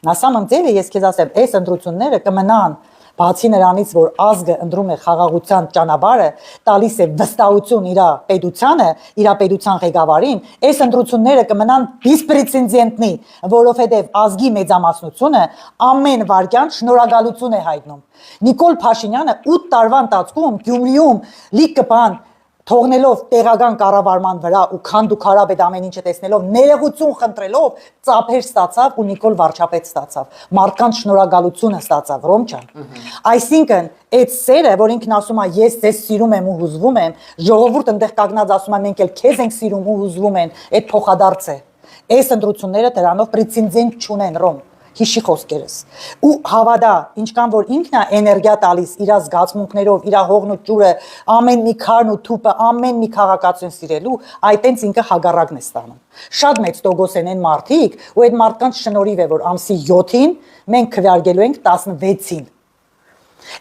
На самом деле, ես քեզ ասեմ, այս ընտրությունները կմնան բացի նրանից, որ ազգը ընտրում է խաղաղության ճանապարհը, տալիս է վստահություն իր պետությանը, իր պետության ղեկավարին, այս ընտրությունները կմնան բիսպրեցեդենտնի, որովհետև ազգի մեծամասնությունը ամեն վարքյան շնորհակալություն է հայտնում։ Նիկոլ Փաշինյանը 8 տարվա ընթացքում Գյումրիում լիքը բան թողնելով տեղական կառավարման վրա ու քանդուքարապ այդ ամեն ինչը տեսնելով ներողություն խնդրելով ծափեր ստացավ ու Նիկոլ վարչապետ ստացավ մարդկանց շնորհակալությունը ստացավ Ռոմ ջան այսինքն այդ սերը որ ինքն ասում է ես ձեզ սիրում եմ ու հուզվում եմ ժողովուրդ այնտեղ կանգնած ասում է մենք էլ քեզ ենք սիրում ու հուզվում են այդ փոխադարձ է այս ընտրությունները դրանով պրեցեդենտ չունեն Ռոմ հիշի խոսքերս ու հավատա ինչքան որ ինքն է էներգիա տալիս իր զգացմունքներով իր հողն ու ջուրը ամեն մի քարն ու թուփը ամեն մի քաղաքացուն սիրելու այտենց ինքը հագարակն է ստանում շատ մեծ տոկոս են մարդիկ ու այդ մարդկանց շնորհիվ է որ ամսի 7-ին մենք քվեարկելու ենք 16-ին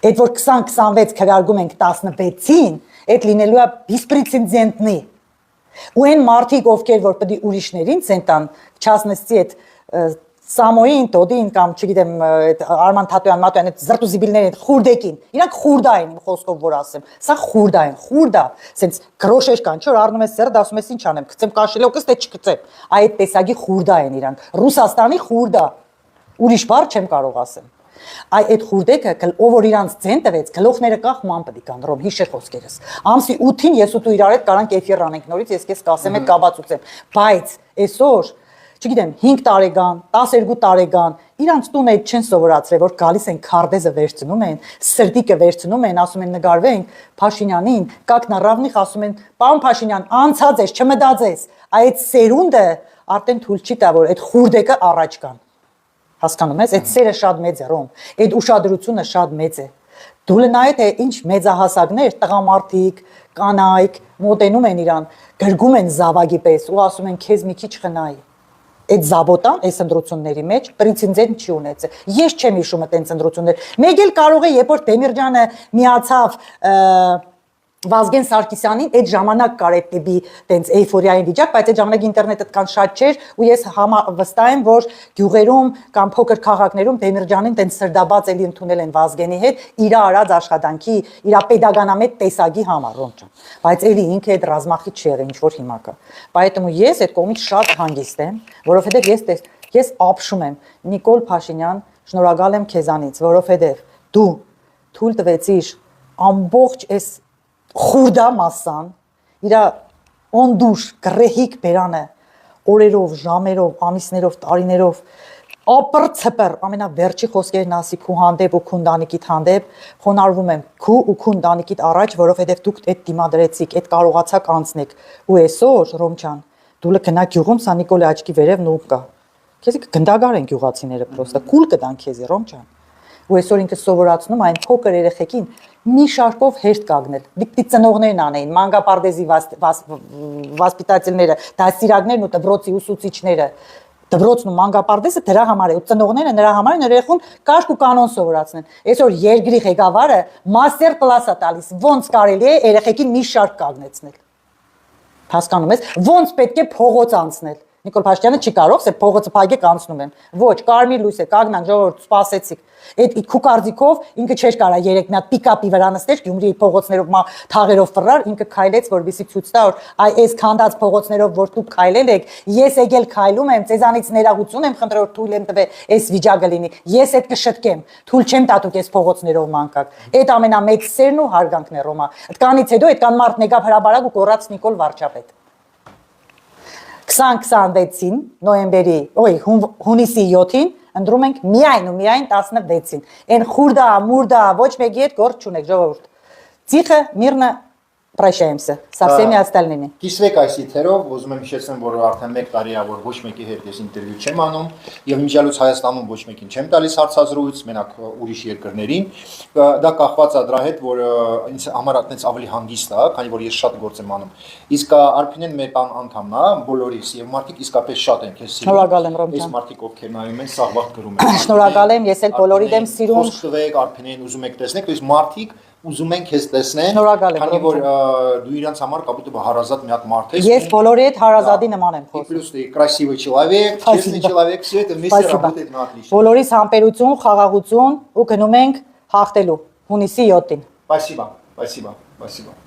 այդ որ 20-26 քվեարկում ենք 16-ին այդ լինելու է բիսպրեցեդենտնի ու այն մարդիկ ովքեր որ պետք է ուրիշներին ցենտան չասնեցի այդ Սամոյին, Տոդին կամ չգիտեմ Արման Թատոյան, Մատոյան այդ զրտուզիբիլները խուրդեկին։ Իրանք խուրդա են իմ խոսքով որ ասեմ։ Սա խուրդա են, խուրդա։ Սենց գրոշեր կան, չէ՞ որ առնում ես սերը, ասում ես ինչ անեմ, գցեմ կաշելոկս թե չգցեմ։ Այդ տեսակի խուրդա են իրանք։ Ռուսաստանի խուրդա։ Ուրիշ բառ չեմ կարող ասեմ։ Այդ խուրդեկը ով որ իրանց ցեն տվեց, գլոխները կախման պետք կան Ռոմ հիշեր խոսքերս։ Ամսի 8-ին ես ու դու իրար հետ կարանք էֆիր անենք նորից, ես քեզ կասեմ այդ կաբացուցեմ։ Բայց այսօր չգիտեմ 5 տարեկան, 12 տարեկան, իրանց տուն այդ չեն սովորացրել, որ գալիս են քարտեզը վերցնում են, սրտիկը վերցնում են, ասում են նկարվենք Փաշինյանին, կակ նռավնիխ ասում են, պարոն Փաշինյան, անցած ես, չմտածես, այդ սերունդը արդեն թույլ չի տա, որ այդ խուրդեկը առաջ կան։ Հասկանում ես, այդ սերը շատ մեծ է, Ռոմ, այդ ուշադրությունը շատ մեծ է։ Դու լնայդ է ինչ մեծահասակներ, տղամարդիկ, կանայք մոտենում են իրան, գրգում են զավակի պես ու ասում են քեզ մի քիչ խնայի։ Այդ զաբոտան այս ընտրությունների մեջ պրեցեդենտ չի ունեցել։ Ես չեմ հիշում այդ ընտրություններ։ Մեկ էլ կարող է երբ որ Դեմիրճյանը միացավ Վազգեն Սարգսյանին այդ ժամանակ կար այդ տիպի տենց էյֆորիայի վիճակ, բայց այդ ժամանակ ինտերնետը կան շատ չէր ու ես վստահ եմ, որ գյուղերում կամ փոքր քաղաքներում Դեմիրճյանին տենց սրդաբաց էլի ընդունել են Վազգենի հետ իր արած աշխատանքի, իր pedagogamետ տեսակի համար Ռոմ ջան։ Բայց էլի ինքը այդ ռազմախի չի եղել ինչ որ հիմա կա։ Поэтому ես այդ կողմից շատ հանգիստ եմ, որովհետև ես ապշում եմ Նիկոլ Փաշինյան, շնորհակալ եմ քեզանից, որովհետև դու թույլ տվեցիր ամբողջ այս խուրդա մասան իրա օնդուշ գրեհիկ բերանը օրերով, ժամերով, ամիսներով, տարիներով ապրծպր ամենավերջի խոսքերն ասի քու հանդեպ ու քու ընտանիքիդ հանդեպ խոնարհվում եմ քու ու քու ընտանիքիդ առաջ որովհետև դուք այդ դիմադրեցիք, այդ կարողացաք անցնեք ու այսօր Ռոմ ջան դու լքնա գյուղում սա Նիկոլի աչքի վերև նու կա քեզ գնդագար են գյուղացիները պրոստը կուլ կտան քեզի Ռոմ ջան ու այսօր ինքը սովորացնում այն փոքր երեխեքին մի շարքով հերթ կանգնել։ Դիպտի ծնողներն անեին, մանկապարտեզի վասպիտացիլները, դասիրակներն ու դպրոցի ուսուցիչները։ Դպրոցն ու մանկապարտեզը դրա համար է, ու ծնողները նրա համար են երեխուն կարգ ու կանոն սովորացնեն։ Այսօր երկրի ղեկավարը մաստեր կլաս է տալիս, ոնց կարելի է երեխեքին մի շարք կանգնեցնել։ Հասկանում ես, ոնց պետք է փողոց անցնել։ Նիկոլ Փաշինյանը չի կարող, սա փողոցը փակեք անցնում եմ։ Ոչ, կարմիր լույս է, կանգնան ժողովուրդ, սպասեցիք։ Այդ քու կարծիքով ինքը չէր կարա 3 մի հատ պիկապի վրա նստեր, Գյումրիի փողոցներով թաղերով ֆռար, ինքը քայլեց, որովհետեւ ցույց տա, որ այ այս քանդած փողոցներով որ դուք քայլել եք, ես եկել քայլում եմ, ցեզանից ներողություն եմ խնդրել, որ թույլ եմ տվել այս վիճակը լինի։ Ես այդ կշտկեմ, թույլ չեմ տա դուք այս փողոցներով մանկակ։ Այդ ամենամեծ սերն ու հարգանքն է Ռոմա։ Այդքանից հետո այդքան մարդ եկավ հրաբարակ ու կորած Նիկոլ վարչապետ։ 2026-ին նոյեմբերի, հունիսի 7-ին ընտրում ենք միայն ու միայն 16-ին։ Այն խուրդա, մուրդա, ոչ մեկի հետ գործ չունեք ժողովուրդ։ Ցիխը միրնը Прощаемся со всеми остальными. Կիսվեք այս իթերով, ուզում եմ հիշեցնեմ, որ արդեն 1 տարի է, որ ոչ մեկի հետ ես ինտերվյու չեմ անում եւ իմիջիալուց Հայաստանում ոչ մեկին չեմ տալիս հարցազրույց, մենակ ուրիշ երկրներին։ Դա կախված է դրա հետ, որ ինձ համար այդպես ավելի հանգիստ է, քանի որ ես շատ գործ եմ անում։ Իսկ Արփինեն մեր բան անդամն է, բոլորիս եւ մարդիկ իսկապես շատ են քեզ սիրում։ Շնորհակալ եմ, Ռոբյան։ Այս մարդիկ ովքեր նայում են, սաղ վաղ գրում են։ Շնորհակալ եմ, ես էլ բոլորի դեմ սիրում։ Խոսք տվեք, Արփինեն ուզում եք տեսնեք, իսկ մարդիկ ուզում են քեզ տեսնեն, Շնորհակալ եմ, քանի որ դու իրանց համար կապուտը հարազատ մի հատ մարդ ես։ Ես բոլորի հետ հարազատի նման եմ խոսում։ Плюс ты красивый человек, честный человек, все это вместе работает на отлично. Բոլորիս համբերություն, խաղաղություն ու գնում ենք հաղթելու հունիսի 7-ին։ Спасибо, спасибо, спасибо.